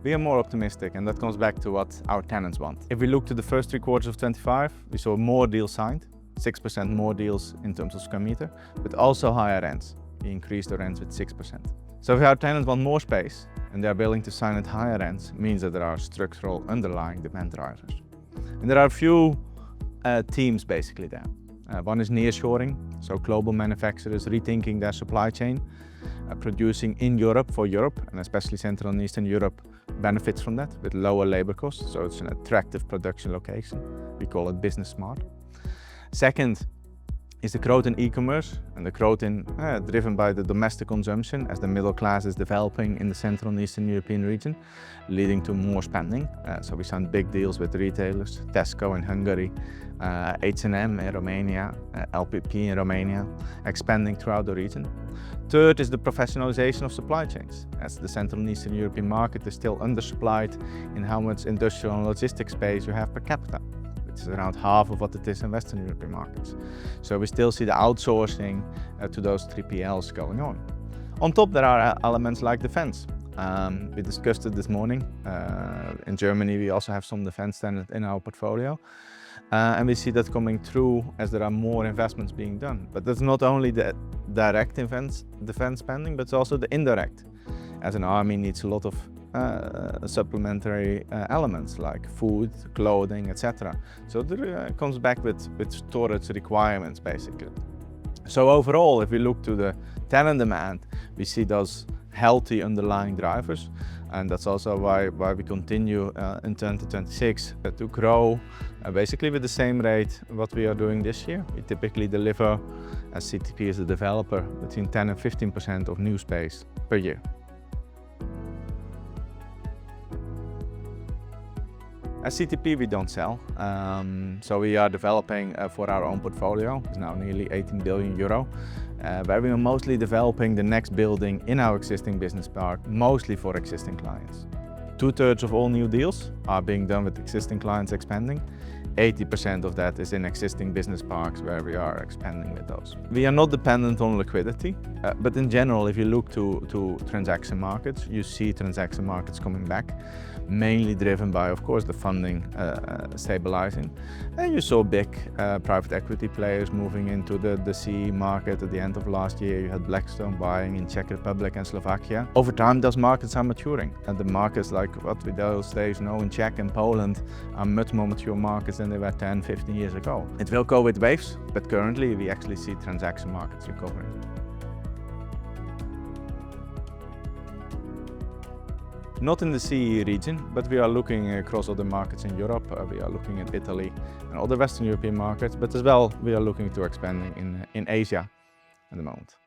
We are more optimistic, and that comes back to what our tenants want. If we look to the first 3 quarters of 25, we saw more deals signed, 6% more deals in terms of square meter, but also higher rents. We increased the rents with 6%. So if our tenants want more space and they are willing to sign at higher rents, it means that there are structural underlying demand drivers. And there are a few themes basically there. One is nearshoring, so global manufacturers rethinking their supply chain, producing in Europe for Europe, and especially Central and Eastern Europe benefits from that with lower labor costs, so it's an attractive production location. We call it business smart. Second is the growth in e-commerce, and the growth driven by the domestic consumption as the middle class is developing in the Central and Eastern European region, leading to more spending. So we signed big deals with retailers, Tesco in Hungary, H&M in Romania, LPP in Romania, expanding throughout the region. Third is the professionalization of supply chains, as the Central and Eastern European market is still undersupplied in how much industrial and logistics space you have per capita, which is around half of what it is in Western European markets. So we still see the outsourcing to those 3PLs going on. On top, there are elements like defense. We discussed it this morning. In Germany, we also have some defense tenants in our portfolio. And we see that coming through as there are more investments being done. But that's not only the direct defense spending, but it's also the indirect. As an army needs a lot of supplementary elements like food, clothing, etc. So it comes back with storage requirements basically. So overall, if we look to the tenant demand, we see those healthy underlying drivers, and that's also why we continue in 2026 to grow basically with the same rate what we are doing this year. We typically deliver, as CTP as a developer, between 10 and 15% of new space per year. As CTP we don't sell, so we are developing for our own portfolio. It's now nearly 18 billion euro, where we are mostly developing the next building in our existing business park, mostly for existing clients. 2/3 of all new deals are being done with existing clients expanding. 80% of that is in existing business parks where we are expanding with those. We are not dependent on liquidity, but in general, if you look to transaction markets, you see transaction markets coming back, mainly driven by, of course, the funding stabilizing. And you saw big private equity players moving into the CEE market. At the end of last year, you had Blackstone buying in Czech Republic and Slovakia. Over time, those markets are maturing, and the markets like what we those days know in Czech and Poland are much more mature markets than they were 10, 15 years ago. It will go with waves, but currently we actually see transaction markets recovering. Not in the CEE region, but we are looking across other markets in Europe. We are looking at Italy and other Western European markets, but as well we are looking to expanding in Asia at the moment.